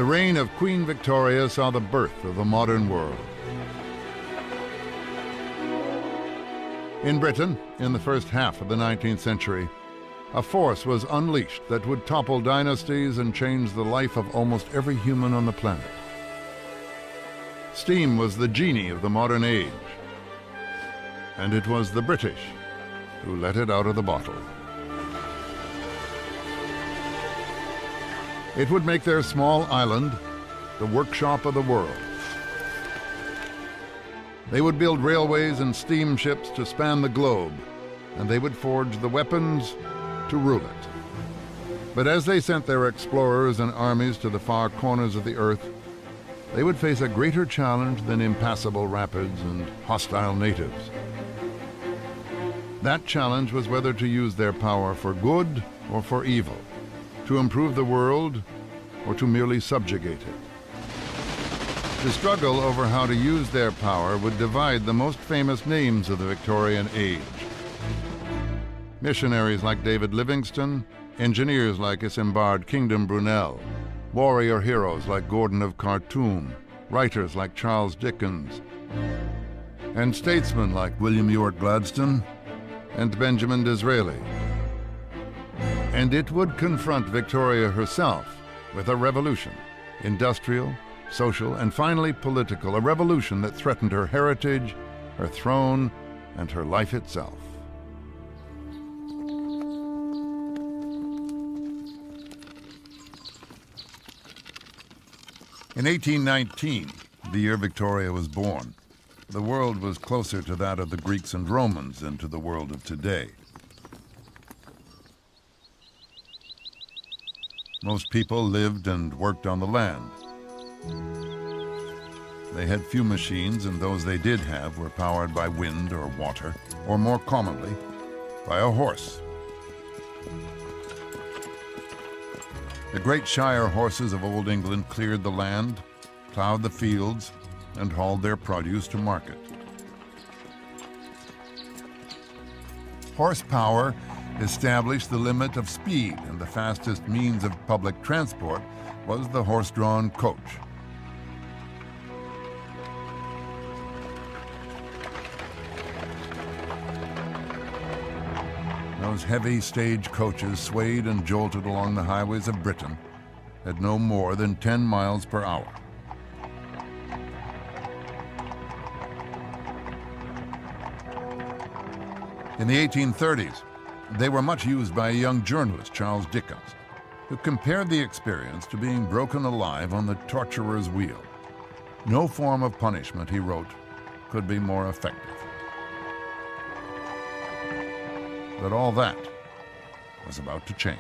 reign of Queen Victoria saw the birth of the modern world. In Britain, in the first half of the 19th century, a force was unleashed that would topple dynasties and change the life of almost every human on the planet. Steam was the genie of the modern age, and it was the British who let it out of the bottle. It would make their small island the workshop of the world. They would build railways and steamships to span the globe, and they would forge the weapons to rule it. But as they sent their explorers and armies to the far corners of the earth, they would face a greater challenge than impassable rapids and hostile natives. That challenge was whether to use their power for good or for evil, to improve the world or to merely subjugate it. The struggle over how to use their power would divide the most famous names of the Victorian age. Missionaries like David Livingstone, engineers like Isambard Kingdom Brunel, warrior heroes like Gordon of Khartoum, writers like Charles Dickens, and statesmen like William Ewart Gladstone and Benjamin Disraeli. And it would confront Victoria herself with a revolution, industrial, social, and finally political, a revolution that threatened her heritage, her throne, and her life itself. In 1819, the year Victoria was born, the world was closer to that of the Greeks and Romans than to the world of today. Most people lived and worked on the land. They had few machines, and those they did have were powered by wind or water, or more commonly, by a horse. The great shire horses of Old England cleared the land, plowed the fields, and hauled their produce to market. Horsepower established the limit of speed, and the fastest means of public transport was the horse-drawn coach. Those heavy stage coaches swayed and jolted along the highways of Britain at no more than 10 miles per hour. In the 1830s, they were much used by a young journalist, Charles Dickens, who compared the experience to being broken alive on the torturer's wheel. No form of punishment, he wrote, could be more effective. But all that was about to change.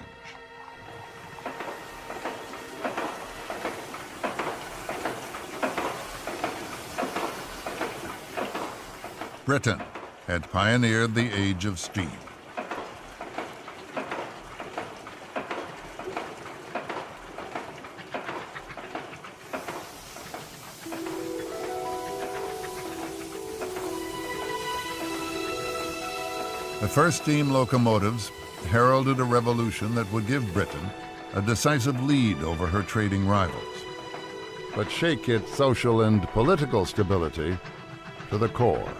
Britain had pioneered the age of steam. The first steam locomotives heralded a revolution that would give Britain a decisive lead over her trading rivals, but shake its social and political stability to the core.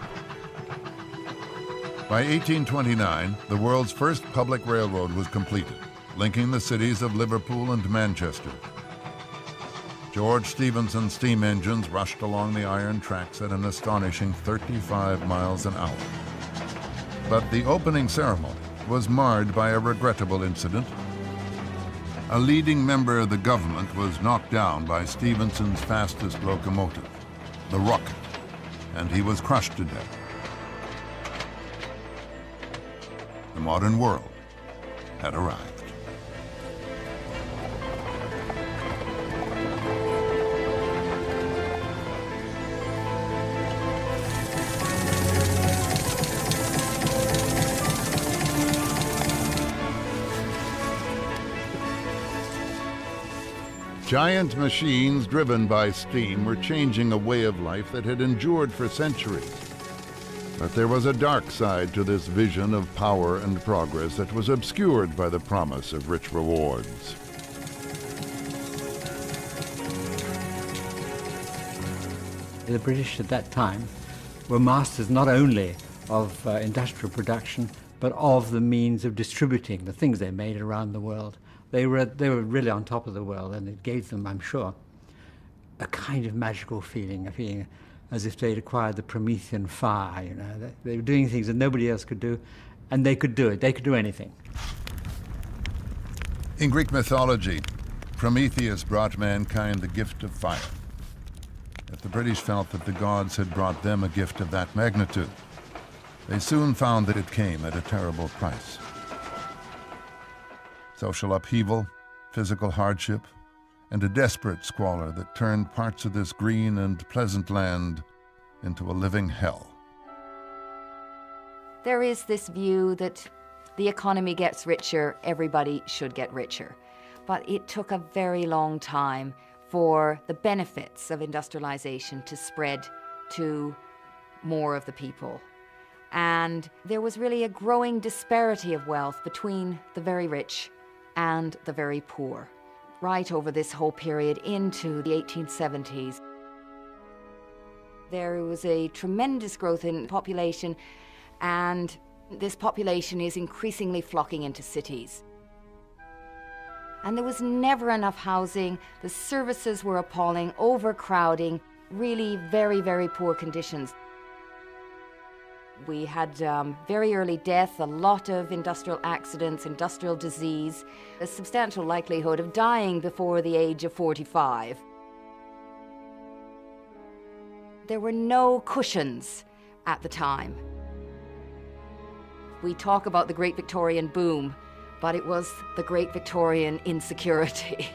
By 1829, the world's first public railroad was completed, linking the cities of Liverpool and Manchester. George Stephenson's steam engines rushed along the iron tracks at an astonishing 35 miles an hour. But the opening ceremony was marred by a regrettable incident. A leading member of the government was knocked down by Stephenson's fastest locomotive, the Rocket, and he was crushed to death. The modern world had arrived. Giant machines driven by steam were changing a way of life that had endured for centuries. But there was a dark side to this vision of power and progress that was obscured by the promise of rich rewards. The British at that time were masters not only of industrial production, but of the means of distributing the things they made around the world. They were really on top of the world, and it gave them, I'm sure, a kind of magical feeling, a feeling as if they'd acquired the Promethean fire. You know, they were doing things that nobody else could do, and they could do it. They could do anything. In Greek mythology, Prometheus brought mankind the gift of fire. But the British felt that the gods had brought them a gift of that magnitude. They soon found that it came at a terrible price. Social upheaval, physical hardship, and a desperate squalor that turned parts of this green and pleasant land into a living hell. There is this view that the economy gets richer, everybody should get richer. But it took a very long time for the benefits of industrialization to spread to more of the people. And there was really a growing disparity of wealth between the very rich and the very poor, right over this whole period into the 1870s. There was a tremendous growth in population, and this population is increasingly flocking into cities. And there was never enough housing, the services were appalling, overcrowding, really very, very poor conditions. We had very early death, a lot of industrial accidents, industrial disease, a substantial likelihood of dying before the age of 45. There were no cushions at the time. We talk about the Great Victorian Boom, but it was the Great Victorian insecurity.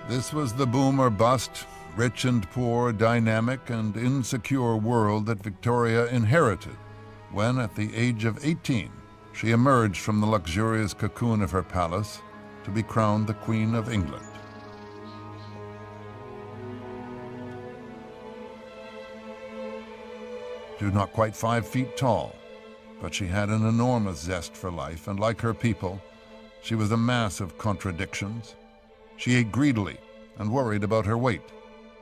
This was the boom or bust, rich and poor, dynamic and insecure world that Victoria inherited when, at the age of 18, she emerged from the luxurious cocoon of her palace to be crowned the Queen of England. She was not quite 5 feet tall, but she had an enormous zest for life, and like her people, she was a mass of contradictions. She ate greedily and worried about her weight,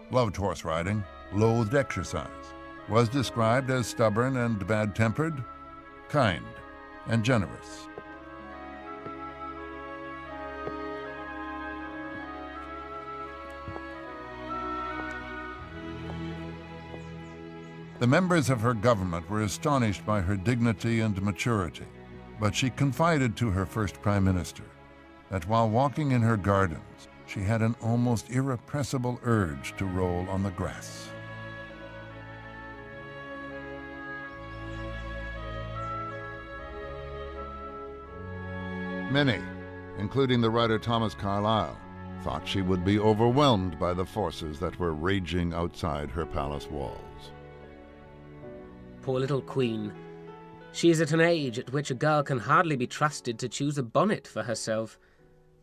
loved horse riding, loathed exercise, was described as stubborn and bad-tempered, kind and generous. The members of her government were astonished by her dignity and maturity, but she confided to her first prime minister that while walking in her gardens, she had an almost irrepressible urge to roll on the grass. Many, including the writer Thomas Carlyle, thought she would be overwhelmed by the forces that were raging outside her palace walls. Poor little queen. She is at an age at which a girl can hardly be trusted to choose a bonnet for herself,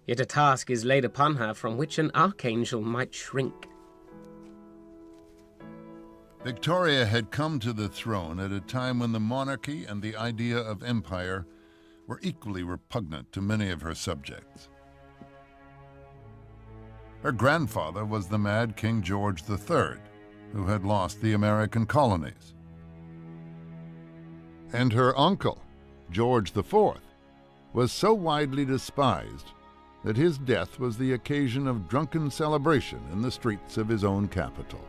yet a task is laid upon her from which an archangel might shrink. Victoria had come to the throne at a time when the monarchy and the idea of empire were equally repugnant to many of her subjects. Her grandfather was the mad King George III, who had lost the American colonies. And her uncle, George IV, was so widely despised that his death was the occasion of drunken celebration in the streets of his own capital.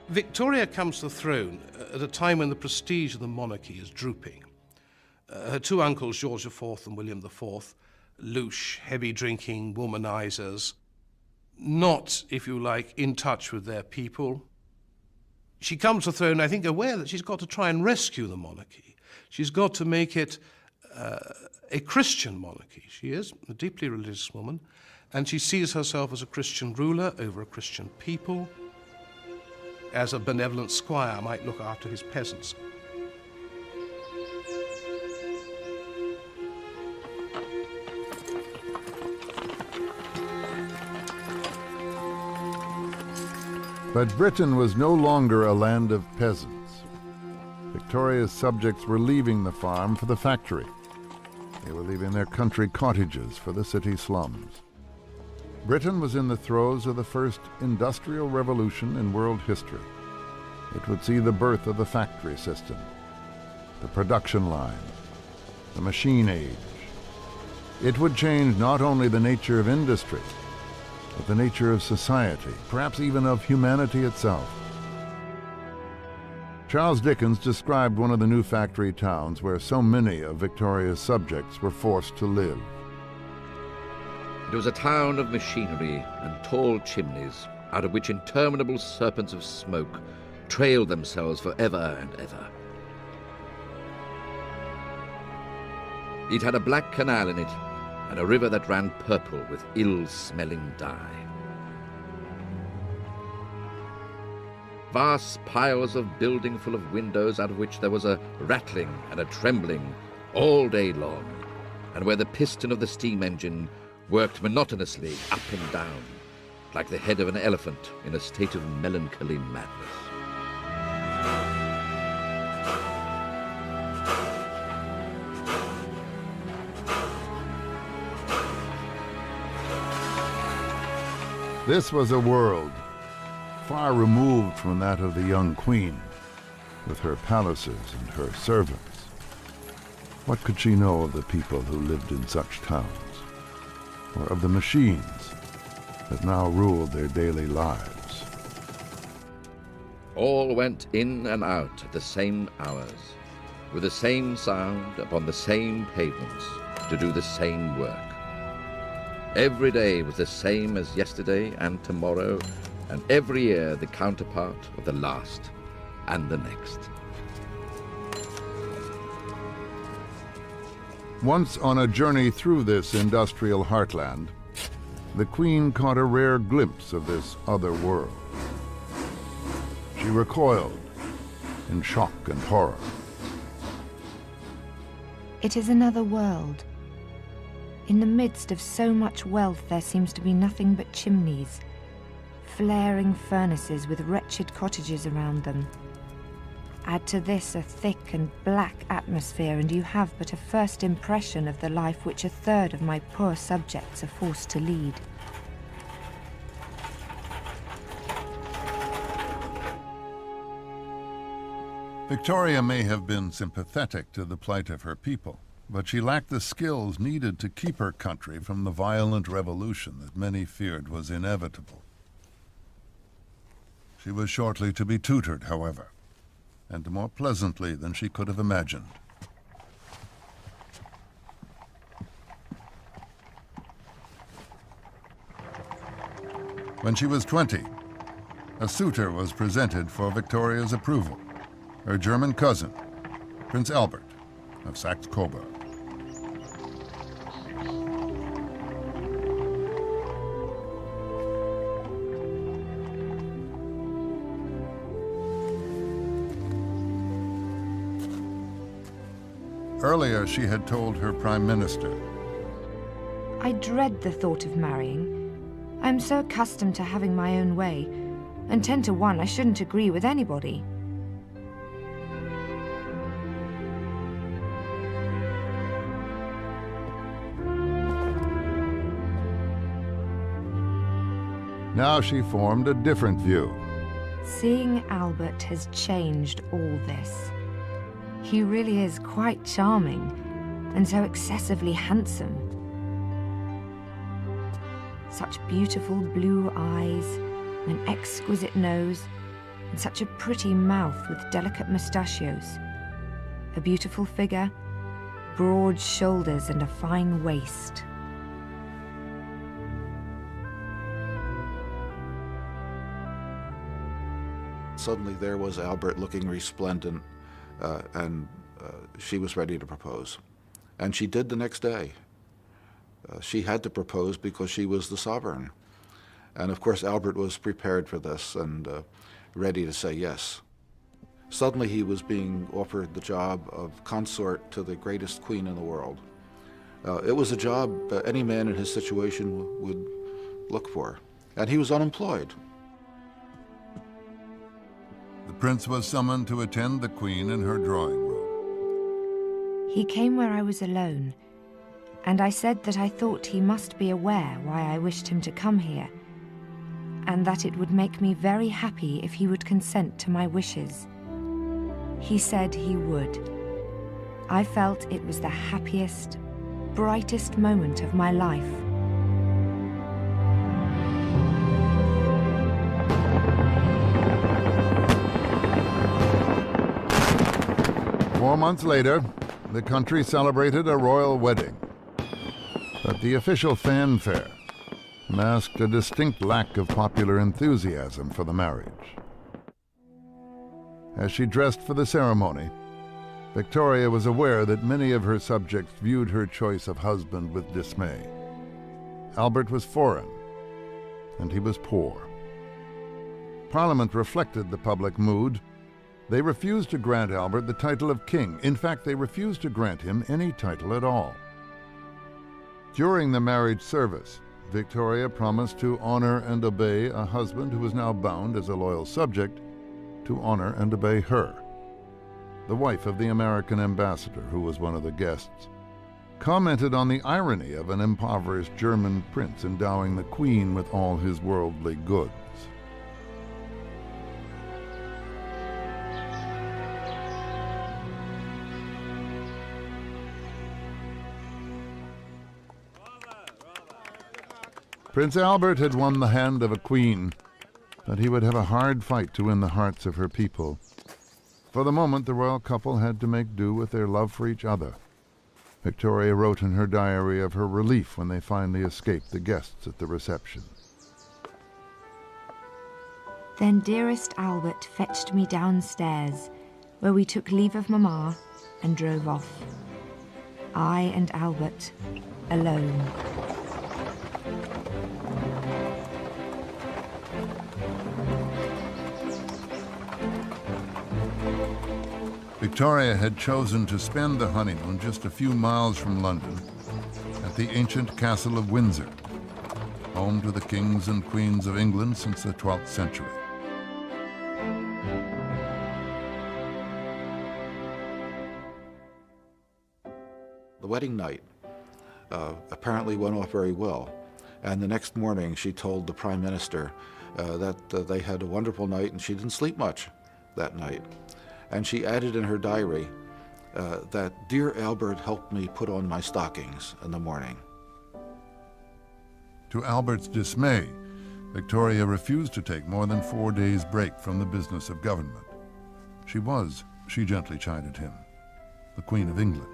Victoria comes to the throne at a time when the prestige of the monarchy is drooping. Her two uncles, George IV and William IV, louche, heavy-drinking womanizers, not, if you like, in touch with their people. She comes to the throne, I think, aware that she's got to try and rescue the monarchy. She's got to make it a Christian monarchy. She is a deeply religious woman, and she sees herself as a Christian ruler over a Christian people, as a benevolent squire might look after his peasants. But Britain was no longer a land of peasants. Victoria's subjects were leaving the farm for the factory. They were leaving their country cottages for the city slums. Britain was in the throes of the first industrial revolution in world history. It would see the birth of the factory system, the production line, the machine age. It would change not only the nature of industry, but the nature of society, perhaps even of humanity itself. Charles Dickens described one of the new factory towns where so many of Victoria's subjects were forced to live. It was a town of machinery and tall chimneys, out of which interminable serpents of smoke trailed themselves for ever and ever. It had a black canal in it, and a river that ran purple with ill-smelling dye. Vast piles of building full of windows, out of which there was a rattling and a trembling all day long, and where the piston of the steam engine worked monotonously up and down, like the head of an elephant in a state of melancholy madness. This was a world far removed from that of the young queen, with her palaces and her servants. What could she know of the people who lived in such towns, or of the machines that now ruled their daily lives? All went in and out at the same hours, with the same sound upon the same pavements, to do the same work. Every day was the same as yesterday and tomorrow, and every year the counterpart of the last and the next. Once on a journey through this industrial heartland, the Queen caught a rare glimpse of this other world. She recoiled in shock and horror. It is another world. In the midst of so much wealth, there seems to be nothing but chimneys, flaring furnaces with wretched cottages around them. Add to this a thick and black atmosphere, and you have but a first impression of the life which a third of my poor subjects are forced to lead. Victoria may have been sympathetic to the plight of her people, but she lacked the skills needed to keep her country from the violent revolution that many feared was inevitable. She was shortly to be tutored, however, and more pleasantly than she could have imagined. When she was 20, a suitor was presented for Victoria's approval, her German cousin, Prince Albert of Saxe-Coburg. Earlier, she had told her prime minister, I dread the thought of marrying. I am so accustomed to having my own way, and 10 to 1 I shouldn't agree with anybody. Now she formed a different view. Seeing Albert has changed all this. He really is quite charming, and so excessively handsome. Such beautiful blue eyes, an exquisite nose, and such a pretty mouth with delicate mustachios. A beautiful figure, broad shoulders, and a fine waist. Suddenly there was Albert looking resplendent, and she was ready to propose. And she did the next day. She had to propose because she was the sovereign. And of course Albert was prepared for this and ready to say yes. Suddenly he was being offered the job of consort to the greatest queen in the world. It was a job any man in his situation would look for. And he was unemployed. The Prince was summoned to attend the Queen in her drawing room. He came where I was alone, and I said that I thought he must be aware why I wished him to come here, and that it would make me very happy if he would consent to my wishes. He said he would. I felt it was the happiest, brightest moment of my life. Four months later, the country celebrated a royal wedding. But the official fanfare masked a distinct lack of popular enthusiasm for the marriage. As she dressed for the ceremony, Victoria was aware that many of her subjects viewed her choice of husband with dismay. Albert was foreign, and he was poor. Parliament reflected the public mood. They refused to grant Albert the title of king. In fact, they refused to grant him any title at all. During the marriage service, Victoria promised to honor and obey a husband who was now bound as a loyal subject to honor and obey her. The wife of the American ambassador, who was one of the guests, commented on the irony of an impoverished German prince endowing the Queen with all his worldly goods. Prince Albert had won the hand of a queen, but he would have a hard fight to win the hearts of her people. For the moment, the royal couple had to make do with their love for each other. Victoria wrote in her diary of her relief when they finally escaped the guests at the reception. Then dearest Albert fetched me downstairs, where we took leave of Mamma and drove off. I and Albert, alone. Victoria had chosen to spend the honeymoon just a few miles from London at the ancient castle of Windsor, home to the kings and queens of England since the 12th century. The wedding night apparently went off very well, and the next morning she told the Prime Minister that they had a wonderful night and she didn't sleep much that night. And she added in her diary that dear Albert helped me put on my stockings in the morning. To Albert's dismay, Victoria refused to take more than 4 days' break from the business of government. She was, she gently chided him, the Queen of England.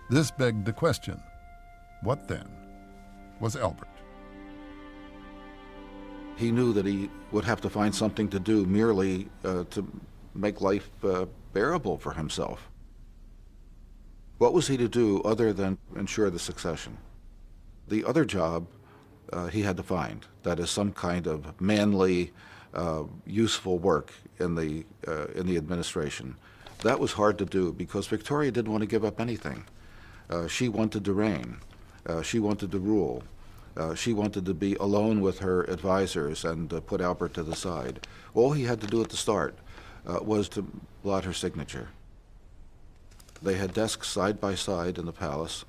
This begged the question, what then was Albert? He knew that he would have to find something to do merely to make life bearable for himself. What was he to do other than ensure the succession? The other job he had to find, that is some kind of manly, useful work in the administration. That was hard to do because Victoria didn't want to give up anything. She wanted to reign. She wanted to rule. She wanted to be alone with her advisors and put Albert to the side. All he had to do at the start was to blot her signature. They had desks side by side in the palace,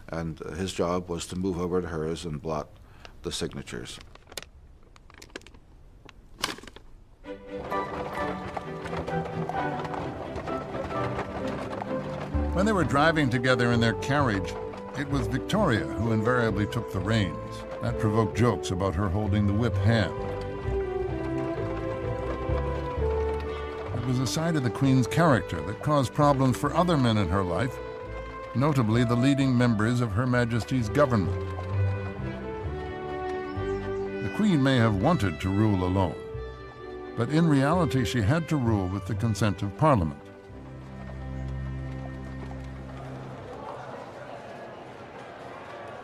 and his job was to move over to hers and blot the signatures. When they were driving together in their carriage, it was Victoria who invariably took the reins. That provoked jokes about her holding the whip hand. It was a side of the Queen's character that caused problems for other men in her life, notably the leading members of Her Majesty's government. The Queen may have wanted to rule alone, but in reality she had to rule with the consent of Parliament.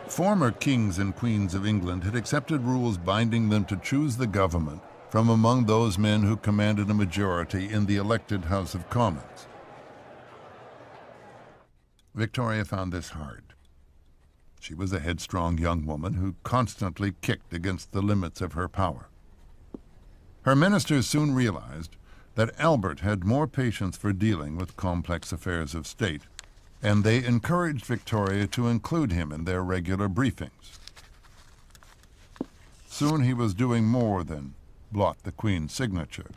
Former kings and queens of England had accepted rules binding them to choose the government from among those men who commanded a majority in the elected House of Commons. Victoria found this hard. She was a headstrong young woman who constantly kicked against the limits of her power. Her ministers soon realized that Albert had more patience for dealing with complex affairs of state, and they encouraged Victoria to include him in their regular briefings. Soon he was doing more than blot the Queen's signature,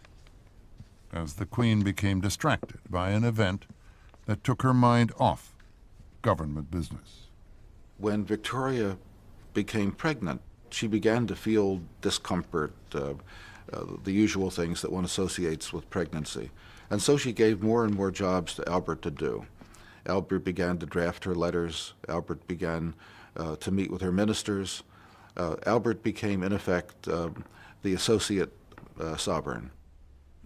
as the Queen became distracted by an event that took her mind off government business. When Victoria became pregnant, she began to feel discomfort, the usual things that one associates with pregnancy. And so she gave more and more jobs to Albert to do. Albert began to draft her letters. Albert began to meet with her ministers. Albert became, in effect, the associate sovereign.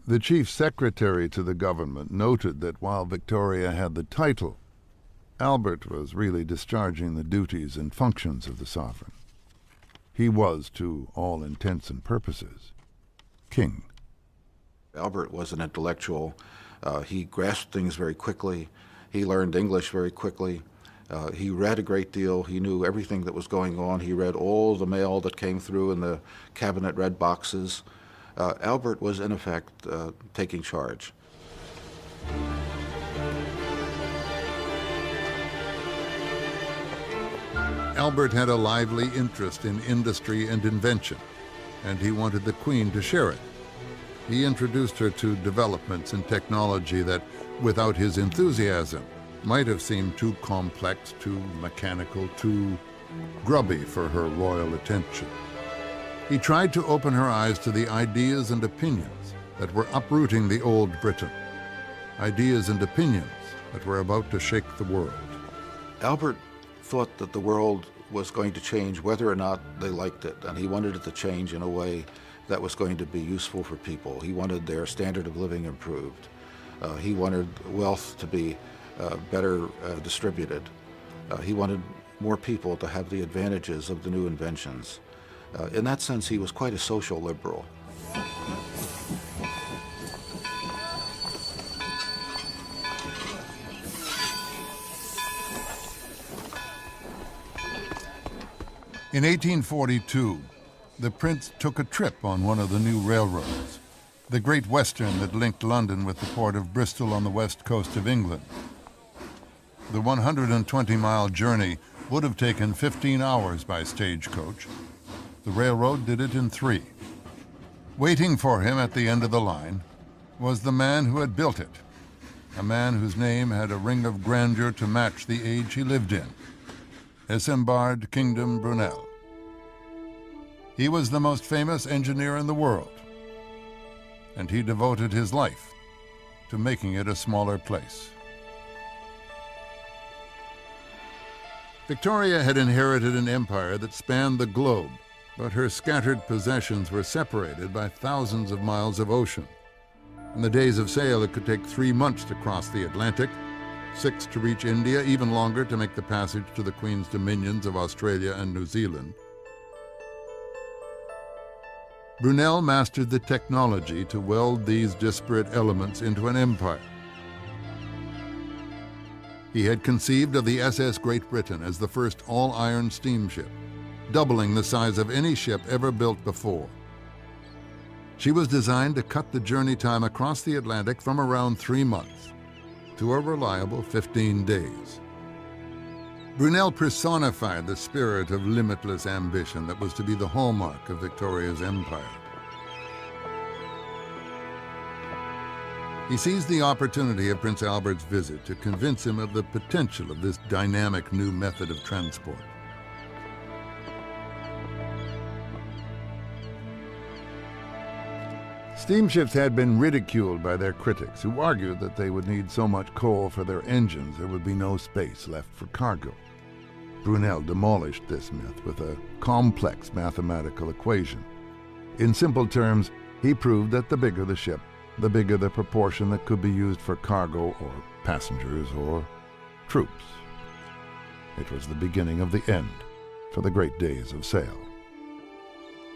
The chief secretary to the government noted that while Victoria had the title, Albert was really discharging the duties and functions of the sovereign. He was, to all intents and purposes, king. Albert was an intellectual. He grasped things very quickly. He learned English very quickly. He read a great deal. He knew everything that was going on. He read all the mail that came through in the cabinet red boxes. Albert was, in effect, taking charge. Albert had a lively interest in industry and invention, and he wanted the Queen to share it. He introduced her to developments in technology that, without his enthusiasm, might have seemed too complex, too mechanical, too grubby for her royal attention. He tried to open her eyes to the ideas and opinions that were uprooting the old Britain, ideas and opinions that were about to shake the world. Albert thought that the world was going to change whether or not they liked it, and he wanted it to change in a way that was going to be useful for people. He wanted their standard of living improved. He wanted wealth to be better distributed. He wanted more people to have the advantages of the new inventions. In that sense, he was quite a social liberal. In 1842, the Prince took a trip on one of the new railroads, the Great Western that linked London with the port of Bristol on the west coast of England. The 120-mile journey would have taken 15 hours by stagecoach. The railroad did it in 3. Waiting for him at the end of the line was the man who had built it, a man whose name had a ring of grandeur to match the age he lived in, Isambard Kingdom Brunel. He was the most famous engineer in the world, and he devoted his life to making it a smaller place. Victoria had inherited an empire that spanned the globe, but her scattered possessions were separated by thousands of miles of ocean. In the days of sail, it could take 3 months to cross the Atlantic, 6 to reach India, even longer to make the passage to the Queen's dominions of Australia and New Zealand. Brunel mastered the technology to weld these disparate elements into an empire. He had conceived of the SS Great Britain as the first all-iron steamship, doubling the size of any ship ever built before. She was designed to cut the journey time across the Atlantic from around 3 months to a reliable 15 days. Brunel personified the spirit of limitless ambition that was to be the hallmark of Victoria's empire. He seized the opportunity of Prince Albert's visit to convince him of the potential of this dynamic new method of transport. Steamships had been ridiculed by their critics, who argued that they would need so much coal for their engines there would be no space left for cargo. Brunel demolished this myth with a complex mathematical equation. In simple terms, he proved that the bigger the ship, the bigger the proportion that could be used for cargo or passengers or troops. It was the beginning of the end for the great days of sail.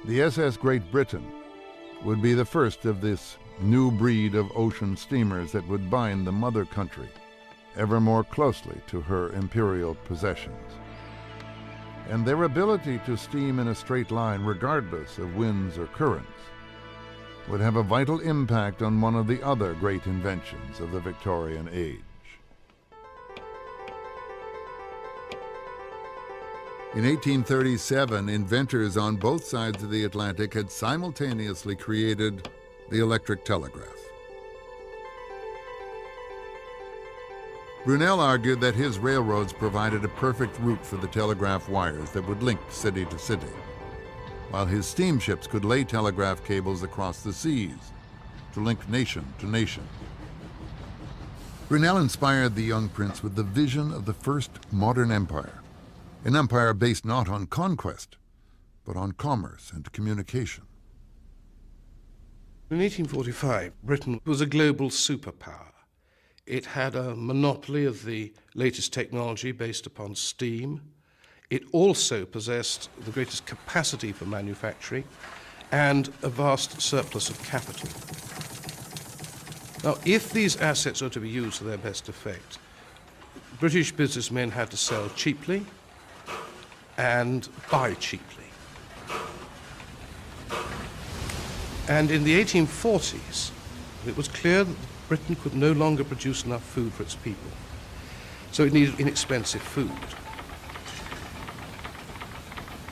The SS Great Britain would be the first of this new breed of ocean steamers that would bind the mother country ever more closely to her imperial possessions. And their ability to steam in a straight line regardless of winds or currents would have a vital impact on one of the other great inventions of the Victorian age. In 1837, inventors on both sides of the Atlantic had simultaneously created the electric telegraph. Brunel argued that his railroads provided a perfect route for the telegraph wires that would link city to city, while his steamships could lay telegraph cables across the seas to link nation to nation. Brunel inspired the young prince with the vision of the first modern empire, an empire based not on conquest, but on commerce and communication. In 1845, Britain was a global superpower. It had a monopoly of the latest technology based upon steam. It also possessed the greatest capacity for manufacturing and a vast surplus of capital. Now, if these assets are to be used to their best effect, British businessmen had to sell cheaply and buy cheaply. And in the 1840s, it was clear that Britain could no longer produce enough food for its people, so it needed inexpensive food.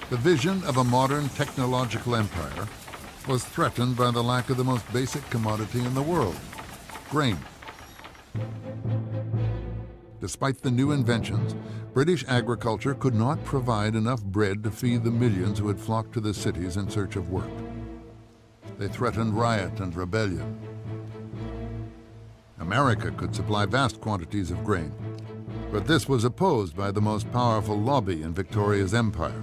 The vision of a modern technological empire was threatened by the lack of the most basic commodity in the world, grain. Despite the new inventions, British agriculture could not provide enough bread to feed the millions who had flocked to the cities in search of work. They threatened riot and rebellion. America could supply vast quantities of grain, but this was opposed by the most powerful lobby in Victoria's empire.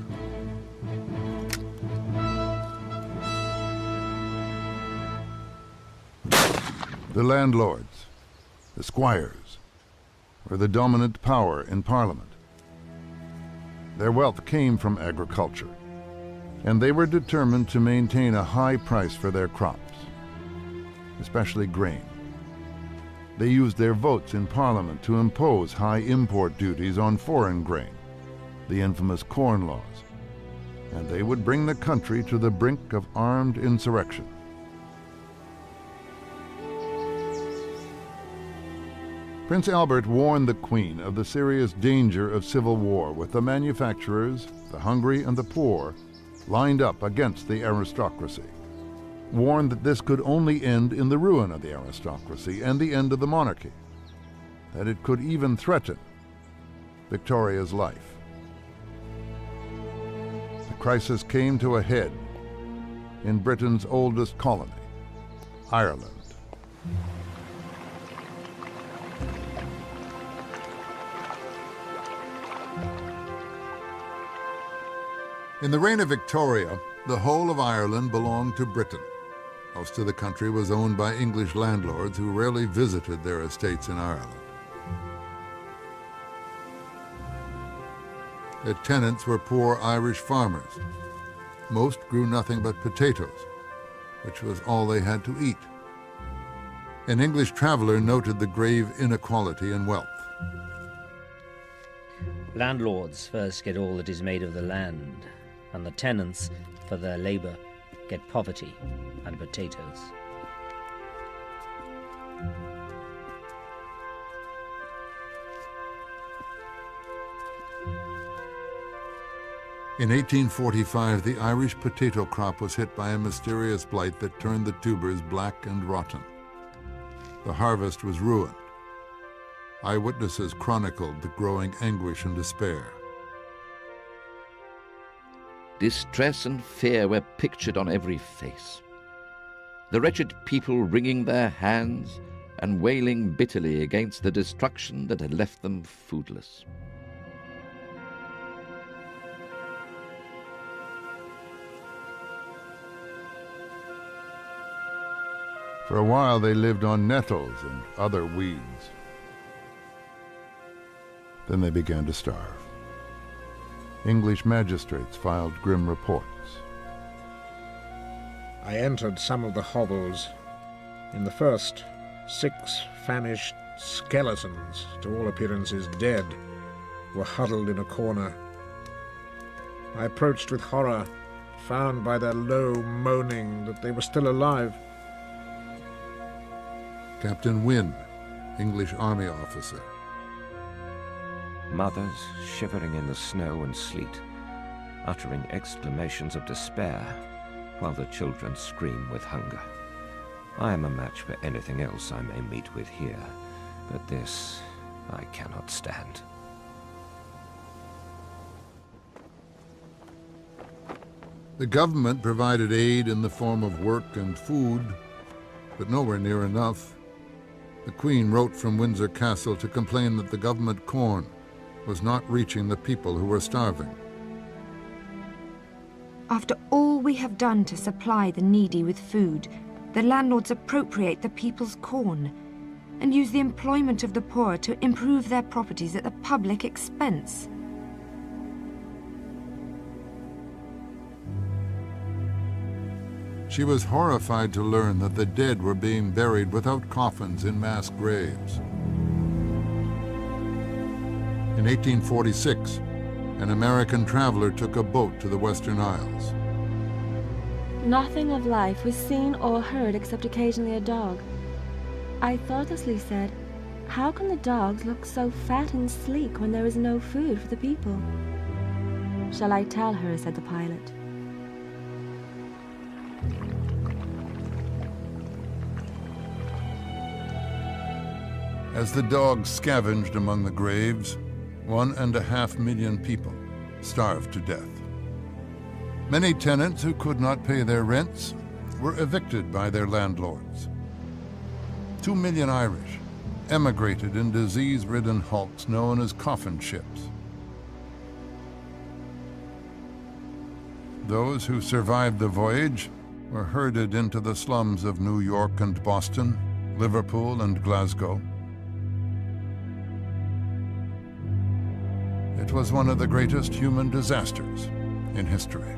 The landlords, the squires, were the dominant power in Parliament. Their wealth came from agriculture, and they were determined to maintain a high price for their crops, especially grain. They used their votes in Parliament to impose high import duties on foreign grain, the infamous Corn Laws, and they would bring the country to the brink of armed insurrection. Prince Albert warned the Queen of the serious danger of civil war with the manufacturers, the hungry, and the poor lined up against the aristocracy, warned that this could only end in the ruin of the aristocracy and the end of the monarchy, that it could even threaten Victoria's life. The crisis came to a head in Britain's oldest colony, Ireland. In the reign of Victoria, the whole of Ireland belonged to Britain. Most of the country was owned by English landlords who rarely visited their estates in Ireland. Their tenants were poor Irish farmers. Most grew nothing but potatoes, which was all they had to eat. An English traveler noted the grave inequality in wealth. Landlords first get all that is made of the land, and the tenants, for their labor, get poverty and potatoes. In 1845, the Irish potato crop was hit by a mysterious blight that turned the tubers black and rotten. The harvest was ruined. Eyewitnesses chronicled the growing anguish and despair. Distress and fear were pictured on every face. The wretched people wringing their hands and wailing bitterly against the destruction that had left them foodless. For a while they lived on nettles and other weeds. Then they began to starve. English magistrates filed grim reports. I entered some of the hovels. In the first, 6 famished skeletons, to all appearances dead, were huddled in a corner. I approached with horror, found by their low moaning that they were still alive, Captain Wynne, English Army officer. Mothers shivering in the snow and sleet, uttering exclamations of despair, while the children scream with hunger. I am a match for anything else I may meet with here, but this I cannot stand. The government provided aid in the form of work and food, but nowhere near enough. The Queen wrote from Windsor Castle to complain that the government corn was not reaching the people who were starving. After all we have done to supply the needy with food, the landlords appropriate the people's corn and use the employment of the poor to improve their properties at the public expense. She was horrified to learn that the dead were being buried without coffins in mass graves. In 1846, an American traveler took a boat to the Western Isles. Nothing of life was seen or heard except occasionally a dog. I thoughtlessly said, "How can the dogs look so fat and sleek when there is no food for the people?" "Shall I tell her?" said the pilot. As the dogs scavenged among the graves, 1.5 million people starved to death. Many tenants who could not pay their rents were evicted by their landlords. 2 million Irish emigrated in disease-ridden hulks known as coffin ships. Those who survived the voyage were herded into the slums of New York and Boston, Liverpool and Glasgow. It was one of the greatest human disasters in history.